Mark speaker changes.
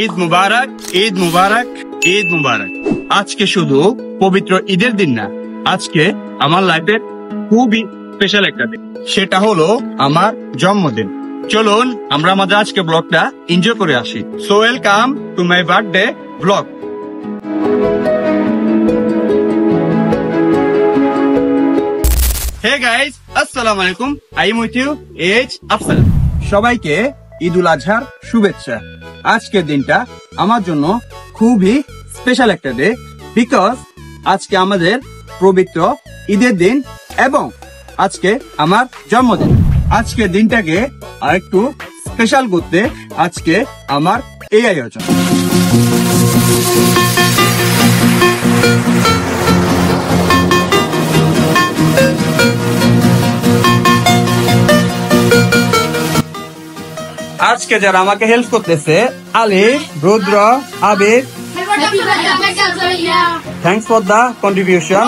Speaker 1: ঈদ মুবারক, ঈদ মুবারক, ঈদ মুবারক। আজকে শুধু পবিত্র ঈদের দিন না, আজকে আমার লাইফের খুবই স্পেশাল একটা দিন। সেটা হলো আমার জন্মদিন। চলুন আমরা আমাদের আজকে ব্লগটা এনজয় করে আসি। So welcome to my birthday blog. Hey guys, আসসালামু আলাইকুম। I am with you H Afsal. সবাইকে ঈদ উল আজহার শুভেচ্ছা। আজকের দিনটা আমার জন্য খুবই স্পেশাল একটা ডে, বিকজ আজকে আমাদের পবিত্র ঈদের দিন এবং আজকে আমার জন্মদিন। আজকের দিনটাকে আরেকটু স্পেশাল করতে আজকে আমার এই আয়োজন। আজকে যারা আমাকে হেল্প করতেছে, Alif, Rudra, Abid, thanks for the contribution.